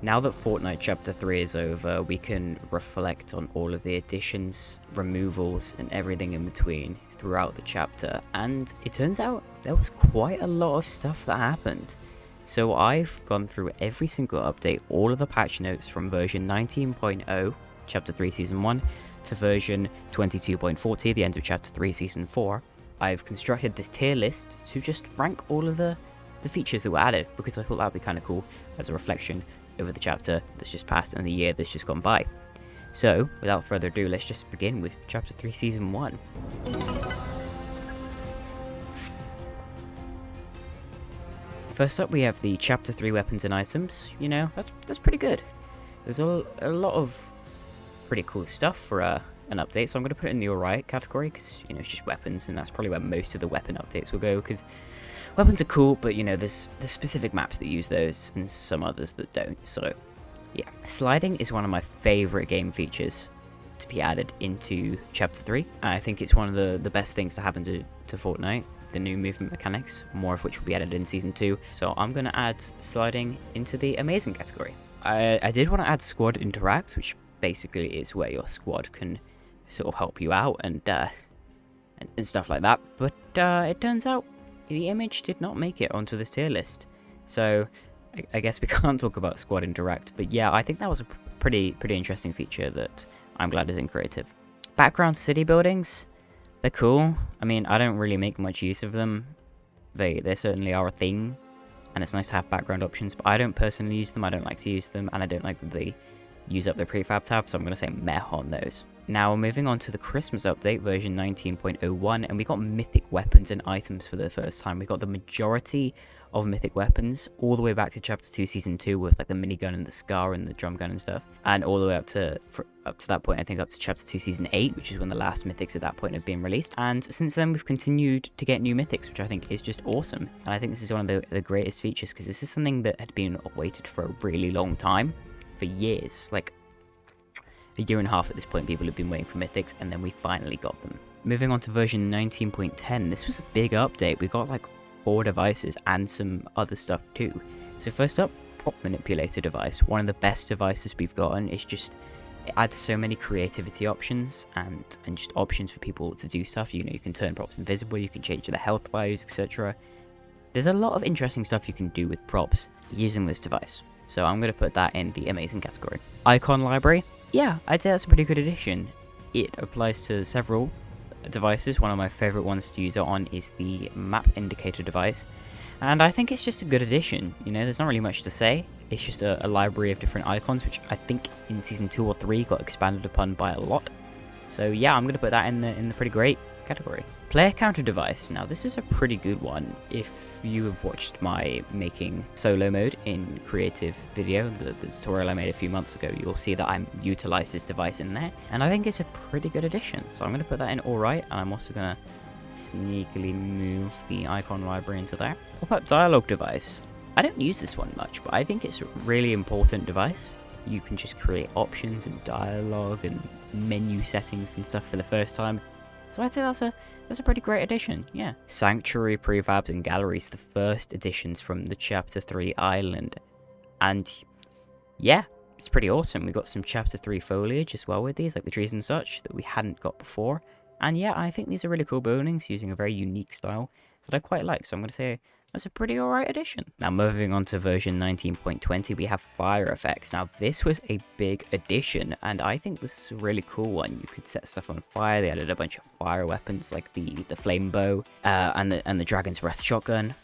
Now that Fortnite Chapter 3 is over, we can reflect on all of the additions, removals, and everything in between throughout the chapter, and it turns out there was quite a lot of stuff that happened. So I've gone through every single update, all of the patch notes from version 19.0, Chapter 3 Season 1, to version 22.40, the end of Chapter 3 Season 4. I've constructed this tier list to just rank all of the features that were added, because I thought that would be kind of cool as a reflection over the chapter that's just passed and the year that's just gone by. So, without further ado, let's just begin with Chapter 3 Season 1. First up, we have the Chapter 3 weapons and items. You know, that's pretty good. There's a lot of pretty cool stuff for an update, so I'm going to put it in the alright category, because, you know, it's just weapons, and that's probably where most of the weapon updates will go, because weapons are cool, but, you know, there's specific maps that use those, and some others that don't, so, yeah. Sliding is one of my favourite game features to be added into Chapter 3. I think it's one of the best things to happen to Fortnite, the new movement mechanics, more of which will be added in Season 2, so I'm going to add sliding into the amazing category. I did want to add squad interact, which basically is where your squad can sort of help you out and stuff like that, but it turns out the image did not make it onto this tier list, so I guess we can't talk about squad interact, but yeah, I think that was a pretty interesting feature that I'm glad is in creative. Background city buildings, they're cool. I mean, I don't really make much use of them. They certainly are a thing, and it's nice to have background options, but I don't personally use them, I don't like to use them, and I don't like that they use up the prefab tab, so I'm going to say meh on those. Now, moving on to the Christmas update, version 19.01, and we got mythic weapons and items for the first time. We got the majority of mythic weapons, all the way back to Chapter 2 Season 2, with like the minigun and the scar and the drum gun and stuff, and all the way up to that point, I think up to Chapter 2 Season 8, which is when the last mythics at that point have been released, and since then we've continued to get new mythics, which I think is just awesome, and I think this is one of the greatest features, because this is something that had been awaited for a really long time, for years, like a year and a half at this point. People have been waiting for mythics, and then we finally got them. Moving on to version 19.10, this was a big update. We got like 4 devices and some other stuff too. So first up, prop manipulator device. One of the best devices we've gotten. It's just, it adds so many creativity options and just options for people to do stuff. You know, you can turn props invisible, you can change the health values, etc. There's a lot of interesting stuff you can do with props using this device, so I'm going to put that in the amazing category. Icon library, yeah, I'd say that's a pretty good addition. It applies to several devices. One of my favorite ones to use it on is the map indicator device, and I think it's just a good addition. You know, there's not really much to say. It's just a library of different icons, which I think in Season 2 or 3 got expanded upon by a lot. So yeah, I'm going to put that in the pretty great category. Player counter device. Now this is a pretty good one. If you have watched my making solo mode in creative video, the tutorial I made a few months ago, you'll see that I utilized this device in there, and I think it's a pretty good addition. So I'm going to put that in alright, and I'm also going to sneakily move the icon library into there. Pop-up dialogue device. I don't use this one much, but I think it's a really important device. You can just create options and dialogue and menu settings and stuff for the first time. So I'd say that's a pretty great addition, yeah. Sanctuary, prefabs, and galleries, the first additions from the Chapter 3 island. And yeah, it's pretty awesome. We got some Chapter 3 foliage as well with these, like the trees and such, that we hadn't got before. And yeah, I think these are really cool buildings using a very unique style that I quite like, so I'm going to say that's a pretty alright addition. Now moving on to version 19.20, we have fire effects. Now this was a big addition, and I think this is a really cool one. You could set stuff on fire. They added a bunch of fire weapons like the flame bow and the dragon's breath shotgun.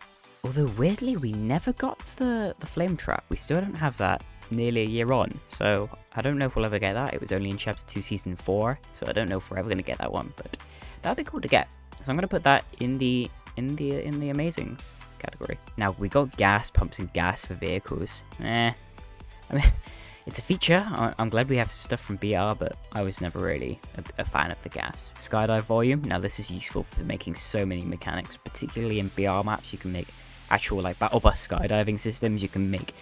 Although weirdly, we never got the flame trap. We still don't have that nearly a year on, so I don't know if we'll ever get that. It was only in Chapter 2 Season 4, so I don't know if we're ever going to get that one, but that'd be cool to get. So I'm going to put that in the amazing category. Now we got gas pumps and gas for vehicles. I mean, it's a feature. I'm glad we have stuff from BR, but I was never really a fan of the gas. Skydive volume. Now this is useful for making so many mechanics, particularly in BR maps. You can make actual like battle bus skydiving systems. You can make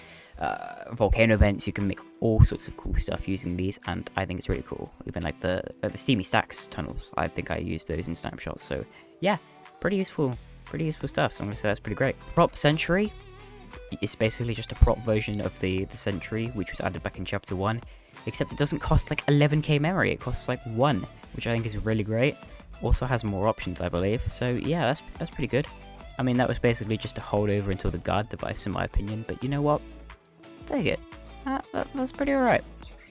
volcano vents. You can make all sorts of cool stuff using these, and I think it's really cool. Even like the steamy stacks tunnels. I think I used those in snapshots. So yeah, pretty useful stuff, so I'm going to say that's pretty great. Prop Century, It's basically just a prop version of the Sentry, which was added back in Chapter 1, except it doesn't cost like 11k memory, it costs like 1, which I think is really great. Also has more options, I believe, so yeah, that's pretty good. I mean, that was basically just a holdover until the guard device, in my opinion, but you know what? Take it. That's pretty alright.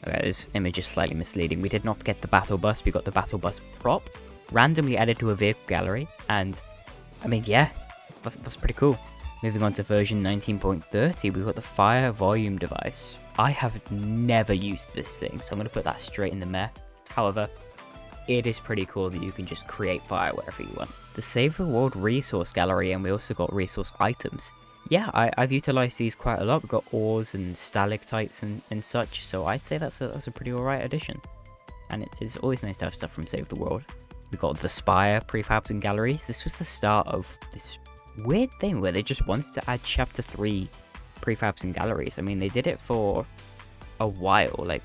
Okay, this image is slightly misleading. We did not get the battle bus, we got the battle bus prop, randomly added to a vehicle gallery, and I mean, yeah, that's pretty cool. Moving on to version 19.30, we've got the fire volume device. I have never used this thing, so I'm going to put that straight in the meh. However, it is pretty cool that you can just create fire wherever you want. The Save the World resource gallery, and we also got resource items. Yeah, I've utilized these quite a lot. We've got ores and stalactites and such, so I'd say that's a pretty alright addition. And it is always nice to have stuff from Save the World. We've got the Spire prefabs and galleries. This was the start of this weird thing where they just wanted to add Chapter 3 prefabs and galleries. I mean, they did it for a while. Like,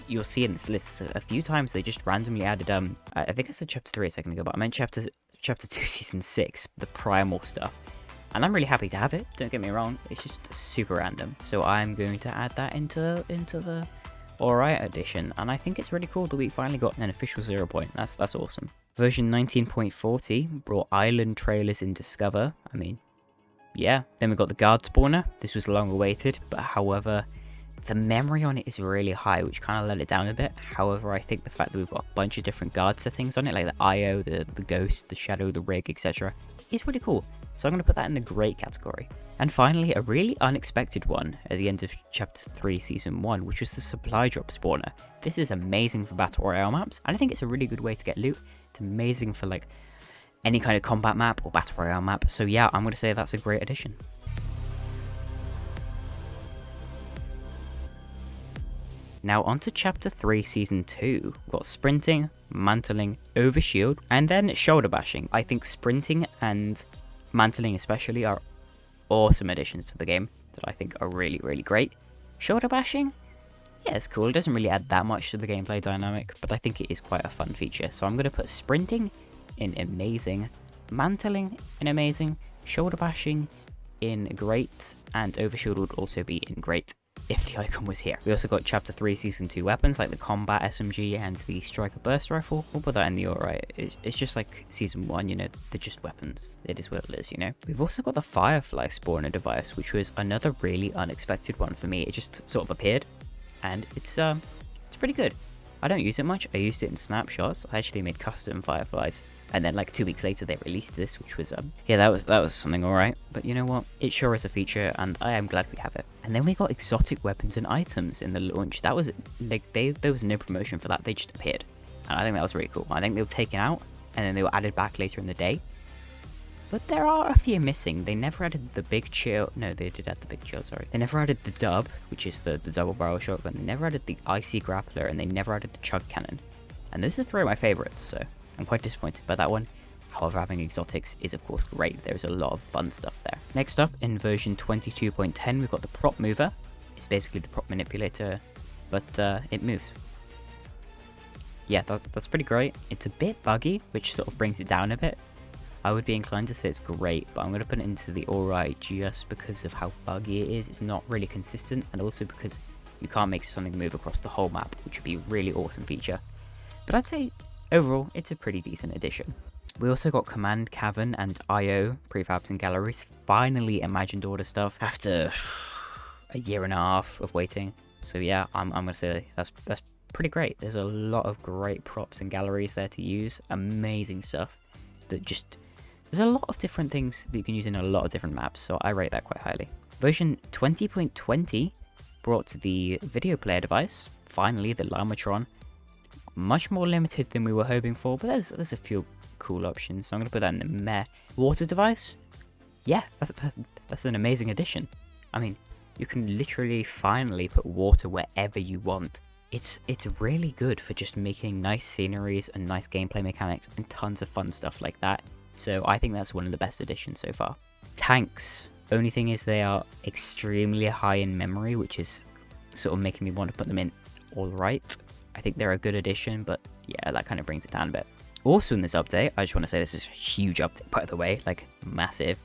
you'll see in this list a few times they just randomly added, I think I said Chapter 3 a second ago, but I meant Chapter 2 Season 6, the primal stuff. And I'm really happy to have it, don't get me wrong, it's just super random. So I'm going to add that into the alright edition, and I think it's really cool that we finally got an official 0 point. That's awesome. Version 19.40 brought island trailers in Discover. I mean, yeah. Then we got the guard spawner. This was long awaited, but however, the memory on it is really high, which kind of let it down a bit. However, I think the fact that we've got a bunch of different guard settings on it, like the IO, the ghost, the shadow, the rig, etc., is really cool. So I'm going to put that in the great category. And finally, a really unexpected one at the end of Chapter 3 Season 1, which was the supply drop spawner. This is amazing for Battle Royale maps, and I think it's a really good way to get loot. It's amazing for like any kind of combat map or Battle Royale map. So yeah, I'm going to say that's a great addition. Now onto Chapter 3 Season 2. We've got sprinting, mantling, overshield, and then shoulder bashing. I think sprinting and mantling especially are awesome additions to the game that I think are really, really great. Shoulder bashing? Yeah, it's cool. It doesn't really add that much to the gameplay dynamic, but I think it is quite a fun feature. So I'm going to put sprinting in amazing, mantling in amazing, shoulder bashing in great, and overshield would also be in great if the icon was here. We also got Chapter 3 Season 2 weapons like the Combat SMG and the Striker Burst Rifle. We'll put that in the alright. It's just like Season 1, you know, they're just weapons. It is what it is, you know. We've also got the Firefly spawner device, which was another really unexpected one for me. It just sort of appeared, and it's pretty good. I don't use it much. I used it in snapshots. I actually made custom Fireflies. And then like 2 weeks later they released this, which was yeah, that was something alright. But you know what? It sure is a feature, and I am glad we have it. And then we got exotic weapons and items in the launch. That was like there was no promotion for that. They just appeared. And I think that was really cool. I think they were taken out and then they were added back later in the day. But there are a few missing. They never added the big chill. No, they did add the big chill, sorry. They never added the dub, which is the double barrel shotgun. They never added the icy grappler, and they never added the chug cannon. And those are 3 of my favorites, so I'm quite disappointed by that one. However, having exotics is of course great. There's a lot of fun stuff there. Next up, in version 22.10, we've got the prop mover. It's basically the prop manipulator, but it moves. Yeah, that's pretty great. It's a bit buggy, which sort of brings it down a bit. I would be inclined to say it's great, but I'm going to put it into the alright just because of how buggy it is. It's not really consistent, and also because you can't make something move across the whole map, which would be a really awesome feature. But I'd say overall, it's a pretty decent addition. We also got Command Cavern and IO prefabs and galleries. Finally imagined order stuff after a year and a half of waiting. So yeah, I'm going to say that's pretty great. There's a lot of great props and galleries there to use. Amazing stuff. There's a lot of different things that you can use in a lot of different maps, so I rate that quite highly. Version 20.20 brought the video player device. Finally, the Lamatron. Much more limited than we were hoping for, but there's a few cool options, so I'm going to put that in the meh. Water device? Yeah, that's an amazing addition. I mean, you can literally finally put water wherever you want. It's really good for just making nice sceneries and nice gameplay mechanics and tons of fun stuff like that. So I think that's one of the best additions so far. Tanks. Only thing is they are extremely high in memory, which is sort of making me want to put them in alright. I think they're a good addition, but yeah, that kind of brings it down a bit. Also in this update, I just want to say this is a huge update, by the way, like massive.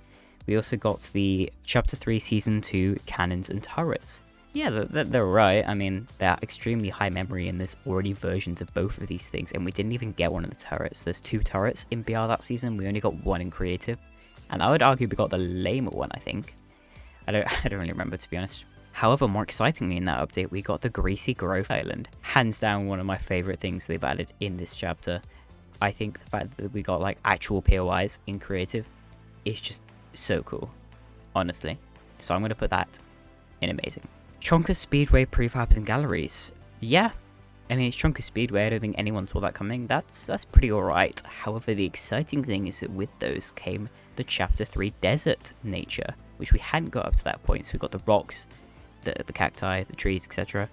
We also got the Chapter 3 Season 2 Cannons and Turrets. Yeah, they're right. I mean, they're extremely high memory and there's already versions of both of these things, and we didn't even get one of the turrets. There's 2 turrets in BR that season, we only got 1 in creative. And I would argue we got the lamer one, I think. I don't really remember, to be honest. However, more excitingly in that update, we got the Greasy Growth Island. Hands down one of my favourite things they've added in this chapter. I think the fact that we got like actual POIs in creative is just so cool, honestly. So I'm going to put that in amazing. Chonka Speedway prefabs and galleries. Yeah, I mean, it's Chonka Speedway. I don't think anyone saw that coming. That's pretty alright. However, the exciting thing is that with those came the Chapter 3 desert nature, which we hadn't got up to that point. So we got the rocks, the cacti, the trees, etc.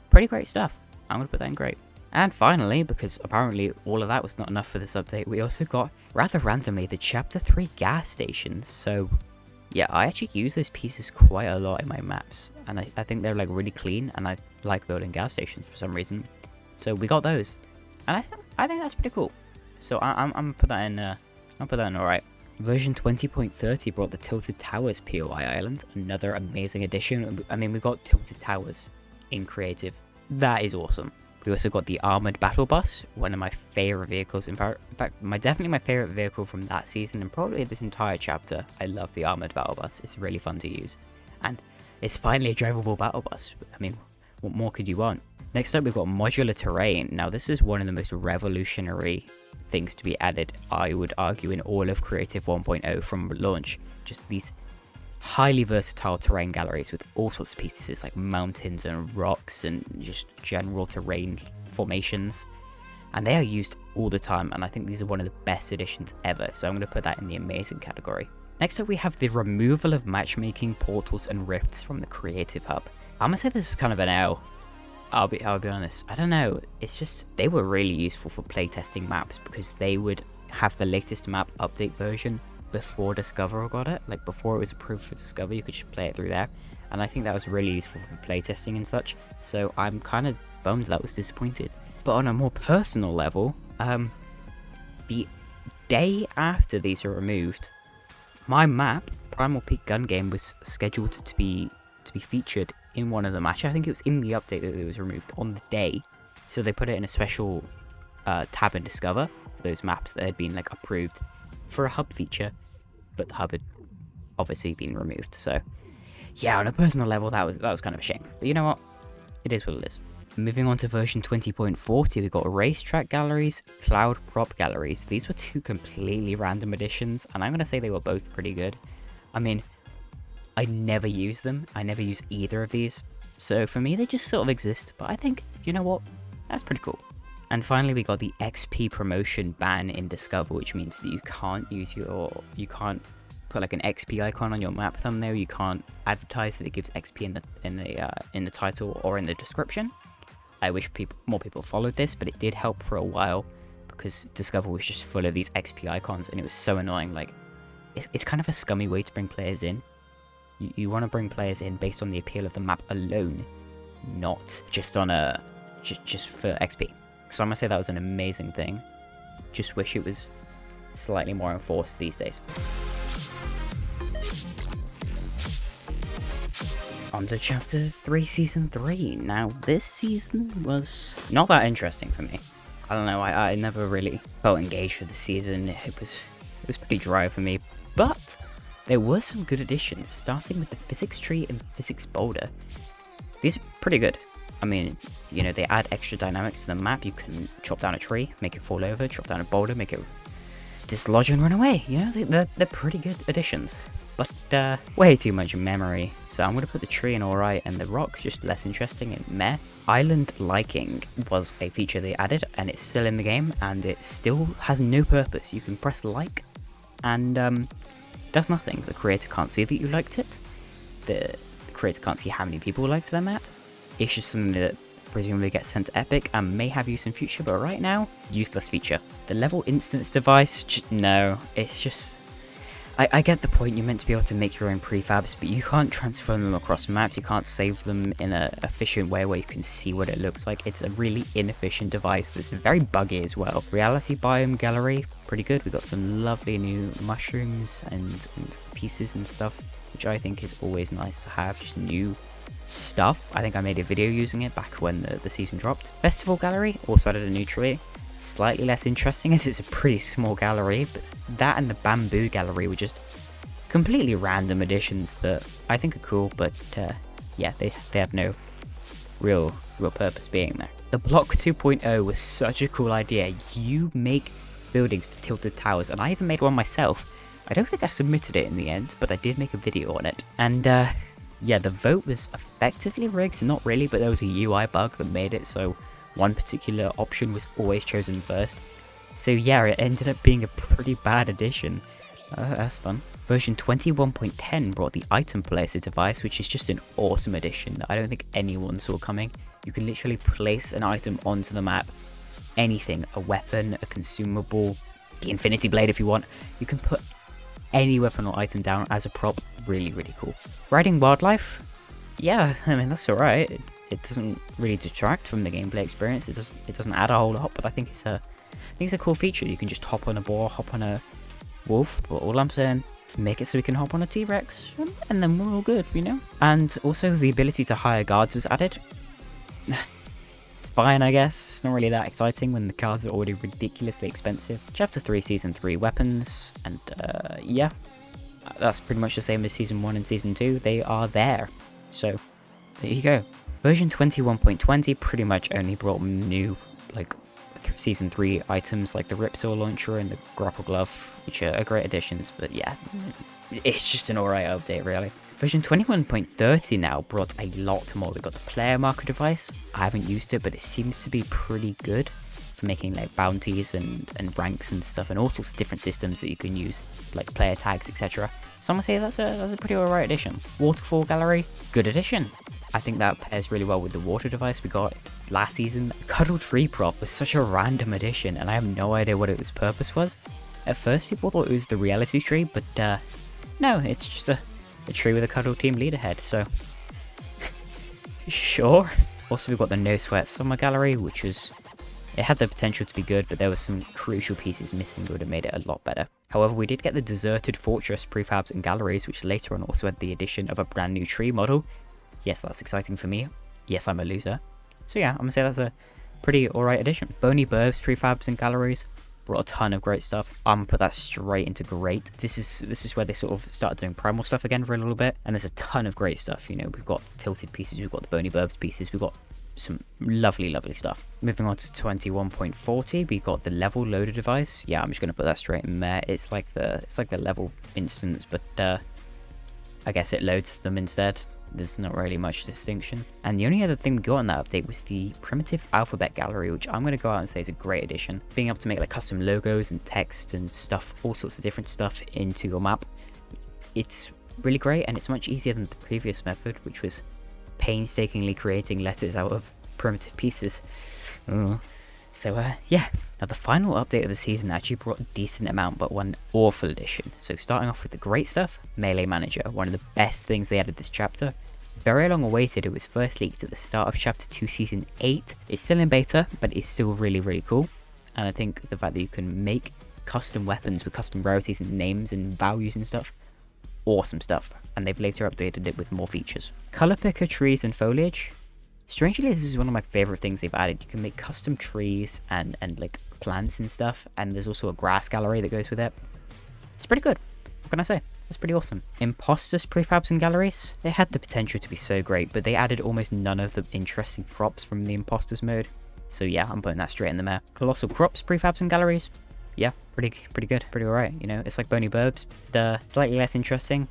Pretty great stuff. I'm going to put that in great. And finally, because apparently all of that was not enough for this update, we also got, rather randomly, the Chapter 3 gas stations. So yeah, I actually use those pieces quite a lot in my maps, and I think they're like really clean, and I like building gas stations for some reason. So we got those, and I think that's pretty cool. So I'm gonna put that in. I'll put that in alright. Version 20.30 brought the Tilted Towers POI Island, another amazing addition. I mean, we got Tilted Towers in creative. That is awesome. We also got the Armored Battle Bus, one of my favorite vehicles. In fact, definitely my favorite vehicle from that season and probably this entire chapter. I love the Armored Battle Bus. It's really fun to use. And it's finally a drivable battle bus. I mean, what more could you want? Next up, we've got Modular Terrain. Now, this is one of the most revolutionary things to be added, I would argue, in all of Creative 1.0 from launch. Just these highly versatile terrain galleries with all sorts of pieces like mountains and rocks and just general terrain formations, and they are used all the time, and I think these are one of the best additions ever, so I'm going to put that in the amazing category. Next up, we have the removal of matchmaking, portals and rifts from the creative hub. I'm going to say this is kind of an L. I'll be honest, I don't know, it's just they were really useful for playtesting maps because they would have the latest map update version before Discover got it, like before it was approved for Discover, you could just play it through there, and I think that was really useful for playtesting and such, so I'm kind of bummed that was disappointed. But on a more personal level, the day after these are removed, my map, Primal Peak Gun Game, was scheduled to be featured in one of them. Actually, I think it was in the update that it was removed on the day, so they put it in a special tab in Discover for those maps that had been like approved for a hub feature, but the hub had obviously been removed. So yeah, on a personal level, that was kind of a shame, but you know what, it is what it is. Moving on to version 20.40, we got racetrack galleries, cloud prop galleries. These were 2 completely random additions, and I'm gonna say they were both pretty good. I mean, I never use them, I never use either of these, so for me they just sort of exist, but I think, you know what, that's pretty cool. And finally, we got the XP promotion ban in Discover, which means that you can't put like an XP icon on your map thumbnail. You can't advertise that it gives XP in the title or in the description. I wish more people followed this, but it did help for a while because Discover was just full of these XP icons, and it was so annoying. Like, it's kind of a scummy way to bring players in. You want to bring players in based on the appeal of the map alone, not just on just for XP. So I'm going to say that was an amazing thing. Just wish it was slightly more enforced these days. On to Chapter 3 Season 3. Now, this season was not that interesting for me. I don't know, I never really felt engaged with the season. It was pretty dry for me. But there were some good additions, starting with the physics tree and physics boulder. These are pretty good. I mean, you know, they add extra dynamics to the map. You can chop down a tree, make it fall over, chop down a boulder, make it dislodge and run away. You know, they're pretty good additions. But way too much memory. So I'm going to put the tree in alright and the rock just less interesting and meh. Island liking was a feature they added, and it's still in the game, and it still has no purpose. You can press like, and does nothing. The creator can't see that you liked it. The creator can't see how many people liked their map. It's just something that presumably gets sent to Epic and may have use in future, but right now, useless feature. The level instance device, no, it's just... I get the point, you're meant to be able to make your own prefabs, but you can't transform them across maps, you can't save them in an efficient way where you can see what it looks like. It's a really inefficient device that's very buggy as well. Reality biome gallery, pretty good. We got some lovely new mushrooms and pieces and stuff, which I think is always nice to have, just new stuff. I think I made a video using it back when the season dropped. Festival gallery, also added a new tree. Slightly less interesting as it's a pretty small gallery, but that and the bamboo gallery were just completely random additions that I think are cool, but yeah, they have no real purpose being there. The block 2.0 was such a cool idea. You make buildings for tilted towers, and I even made one myself. I don't think I submitted it in the end, but I did make a video on it. And yeah, the vote was effectively rigged, not really, but there was a UI bug that made it so one particular option was always chosen first. So yeah, it ended up being a pretty bad addition. That's fun. Version 21.10 brought the item placer device, which is just an awesome addition that I don't think anyone saw coming. You can literally place an item onto the map. Anything, a weapon, a consumable, the infinity blade if you want. You can put any weapon or item down as a prop. Really, really cool. Riding wildlife? Yeah, I mean, that's alright. It doesn't really detract from the gameplay experience. It doesn't add a whole lot, but I think it's a cool feature. You can just hop on a boar, hop on a wolf, but all I'm saying, make it so we can hop on a T-Rex, and then we're all good, you know? And also the ability to hire guards was added. It's fine, I guess. It's not really that exciting when the cars are already ridiculously expensive. Chapter 3, Season 3 weapons, and yeah, that's pretty much the same as Season 1 and Season 2. They are there. So, there you go. Version 21.20 pretty much only brought new, like, Season 3 items like the Ripsaw launcher and the grapple glove, which are great additions, but yeah, it's just an alright update, really. Version 21.30 now brought a lot more. We got the player marker device. I haven't used it, but it seems to be pretty good for making like bounties and ranks and stuff, and all sorts of different systems that you can use, like player tags, etc. Some would say that's a pretty alright addition. Waterfall gallery, good addition. I think that pairs really well with the water device we got last season. Cuddle tree prop was such a random addition, and I have no idea what its purpose was. At first people thought it was the reality tree, but no, it's just a tree with a cuddle team leader head, so sure. Also, we've got the no sweat summer gallery, which was, it had the potential to be good, but there were some crucial pieces missing that would have made it a lot better. However, we did get the deserted fortress prefabs and galleries, which later on also had the addition of a brand new tree model. Yes, that's exciting for me. Yes, I'm a loser. So yeah, I'm gonna say that's a pretty alright addition. Bony Burbs prefabs and galleries brought a ton of great stuff. I'm gonna put that straight into great. This is where they sort of started doing primal stuff again for a little bit, and there's a ton of great stuff. You know, we've got tilted pieces, we've got the Bony Burbs pieces, we've got some lovely stuff. Moving on to 21.40, we got the level loader device. Yeah, I'm just gonna put that straight in there. It's like the level instance, but I guess it loads them instead. There's not really much distinction. And the only other thing we got in that update was the primitive alphabet gallery, which I'm going to go out and say is a great addition. Being able to make like custom logos and text and stuff, all sorts of different stuff into your map. It's really great, and it's much easier than the previous method, which was painstakingly creating letters out of primitive pieces. So yeah, now the final update of the season actually brought a decent amount, but one awful addition. So starting off with the great stuff, Melee Manager, one of the best things they added this chapter. Very long awaited, it was first leaked at the start of Chapter 2 Season 8. It's still in beta, but it's still really cool. And I think the fact that you can make custom weapons with custom rarities and names and values and stuff, awesome stuff. And they've later updated it with more features. Color picker trees and foliage. Strangely, this is one of my favorite things they've added. You can make custom trees and like plants and stuff, and there's also a grass gallery that goes with it. It's pretty good. What can I say? It's pretty awesome. Imposters prefabs and galleries. They had the potential to be so great, but they added almost none of the interesting props from the imposters mode. So yeah, I'm putting that straight in the mare. Colossal crops prefabs and galleries. Yeah, pretty good, pretty alright. You know, it's like Bony Burbs, slightly less interesting.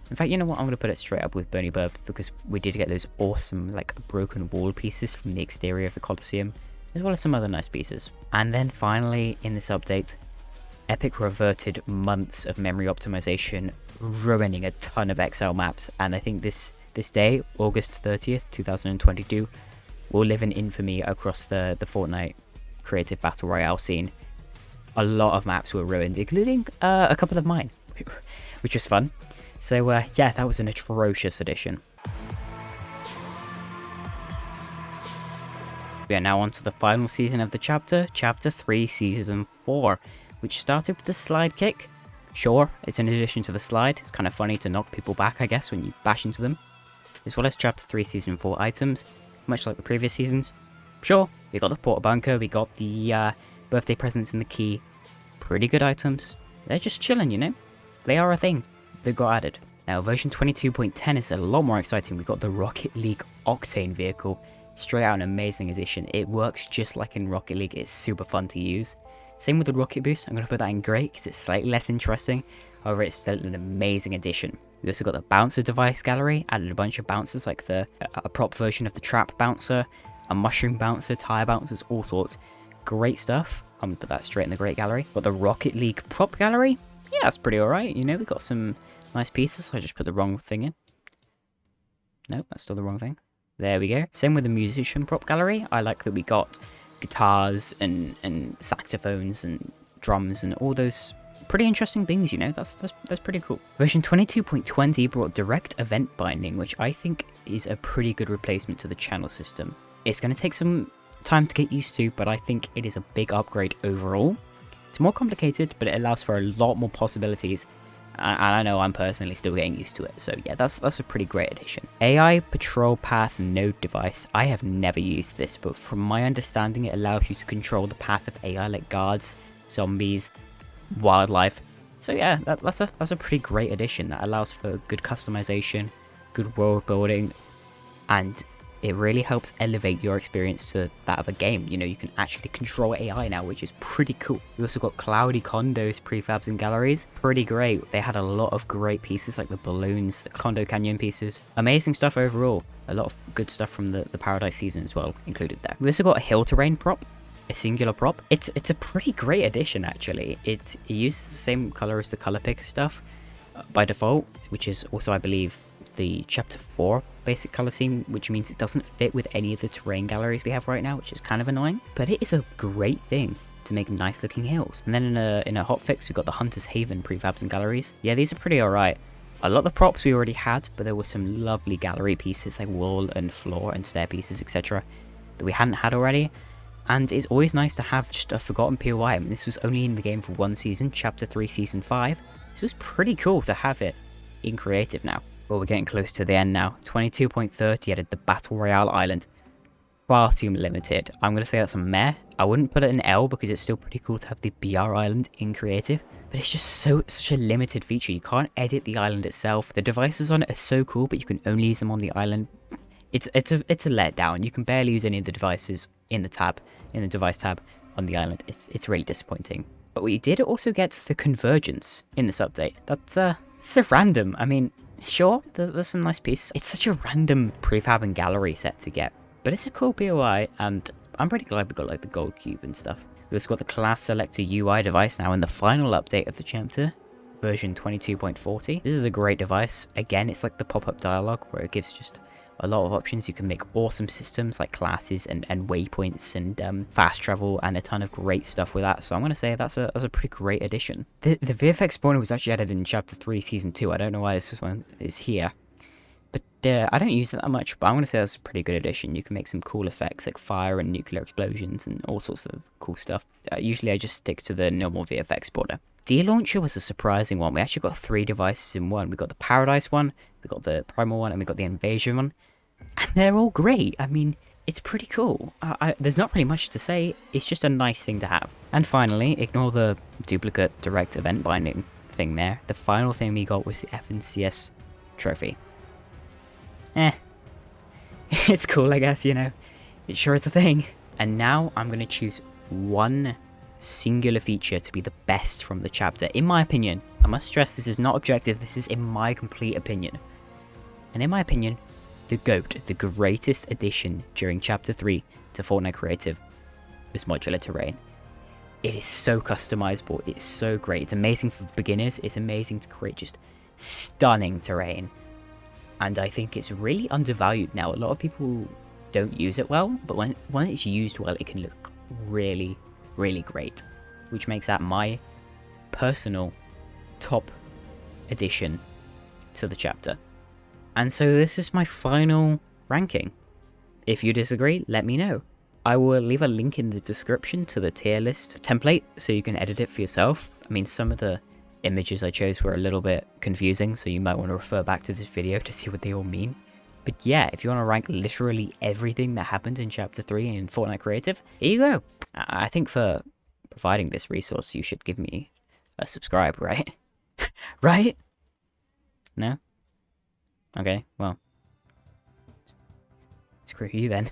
In fact, you know what, I'm going to put it straight up with Bony Burb, because we did get those awesome, like, broken wall pieces from the exterior of the Colosseum, as well as some other nice pieces. And then finally, in this update, Epic reverted months of memory optimization, ruining a ton of XL maps, and I think this day, August 30th, 2022, will live in infamy across the Fortnite creative battle royale scene. A lot of maps were ruined, including a couple of mine. which was fun. So yeah, that was an atrocious edition. We are now on to the final season of the chapter, Chapter 3, Season 4, which started with the slide kick. Sure, it's an addition to the slide. It's kind of funny to knock people back, I guess, when you bash into them. As well as Chapter 3, Season 4 items, much like the previous seasons. Sure, we got the porta bunker, we got the birthday presents and the key. Pretty good items. They're just chilling, you know? They are a thing. They got added. Now, version 22.10 is a lot more exciting. We got the Rocket League Octane vehicle. Straight out an amazing addition. It works just like in Rocket League. It's super fun to use. Same with the Rocket Boost. I'm going to put that in grey because it's slightly less interesting. However, it's still an amazing addition. We also got the bouncer device gallery. Added a bunch of bouncers like a prop version of the trap bouncer, a mushroom bouncer, tire bouncers, all sorts. Great stuff. I'm going to put that straight in the great gallery. Got the Rocket League prop gallery. Yeah, that's pretty alright. You know, we got some nice pieces. I just put the wrong thing in. Nope, that's still the wrong thing. There we go. Same with the musician prop gallery. I like that we got guitars and saxophones and drums and all those pretty interesting things, you know. That's pretty cool. Version 22.20 brought direct event binding, which I think is a pretty good replacement to the channel system. It's going to take some time to get used to, but I think it is a big upgrade overall. It's more complicated, but it allows for a lot more possibilities. And I know I'm personally still getting used to it, so yeah, that's a pretty great addition. AI Patrol Path Node Device. I have never used this, but from my understanding, it allows you to control the path of AI like guards, zombies, wildlife. So yeah, that's a pretty great addition that allows for good customization, good world building, and it really helps elevate your experience to that of a game. You know, you can actually control AI now, which is pretty cool. We also got Cloudy Condos, prefabs and galleries. Pretty great. They had a lot of great pieces like the balloons, the Condo Canyon pieces. Amazing stuff overall. A lot of good stuff from the Paradise season as well included there. We also got a hill terrain prop, a singular prop. It's a pretty great addition actually. It uses the same color as the color picker stuff by default, which is also, I believe, the Chapter 4 basic color scheme, which means it doesn't fit with any of the terrain galleries we have right now, which is kind of annoying, but it is a great thing to make nice looking hills. And then in a hotfix, we got the Hunter's Haven prefabs and galleries. Yeah, these are pretty alright. A lot of the props we already had, but there were some lovely gallery pieces like wall and floor and stair pieces, etc. that we hadn't had already. And it's always nice to have just a forgotten POI. I mean, this was only in the game for one season, Chapter 3 Season 5. So it was pretty cool to have it in creative now. Well, we're getting close to the end now. 22.30 added the Battle Royale Island. Far too limited. I'm going to say that's a meh. I wouldn't put it in L because it's still pretty cool to have the BR Island in creative. But it's just such a limited feature. You can't edit the island itself. The devices on it are so cool, but you can only use them on the island. It's a letdown. You can barely use any of the devices in the device tab on the island. It's really disappointing. But we did also get the convergence in this update. That's so random. I mean, sure, there's some nice pieces. It's such a random prefab and gallery set to get, but it's a cool POI, and I'm pretty glad we got like the gold cube and stuff. We also got the class selector UI device now in the final update of the chapter, version 22.40. This is a great device. Again, it's like the pop-up dialogue where it gives just a lot of options. You can make awesome systems like classes and waypoints and fast travel and a ton of great stuff with that. So I'm going to say that's a pretty great addition. The VFX spawner was actually added in Chapter 3 Season 2. I don't know why this one is here. But I don't use it that much, but I'm going to say that's a pretty good addition. You can make some cool effects like fire and nuclear explosions and all sorts of cool stuff. Usually I just stick to the normal VFX spawner. D-Launcher was a surprising one. We actually got 3 devices in one. We got the Paradise one, we got the Primal one, and we got the Invasion one. And they're all great. I mean, it's pretty cool. There's not really much to say. It's just a nice thing to have. And finally, ignore the duplicate direct event binding thing there. The final thing we got was the FNCS trophy. It's cool, I guess, you know. It sure is a thing. And now I'm going to choose one singular feature to be the best from the chapter. In my opinion, I must stress this is not objective. This is in my complete opinion. And in my opinion, the GOAT, the greatest addition during Chapter 3 to Fortnite Creative, was modular terrain. It is so customizable, it's so great, it's amazing for beginners, it's amazing to create just stunning terrain. And I think it's really undervalued now. A lot of people don't use it well, but when it's used well, it can look really, really great. Which makes that my personal top addition to the chapter. And so this is my final ranking. If you disagree, let me know. I will leave a link in the description to the tier list template so you can edit it for yourself. I mean, some of the images I chose were a little bit confusing, so you might want to refer back to this video to see what they all mean. But yeah, if you want to rank literally everything that happened in Chapter 3 in Fortnite Creative, here you go. I think for providing this resource, you should give me a subscribe, right? Right? No? Okay, well. Screw you then.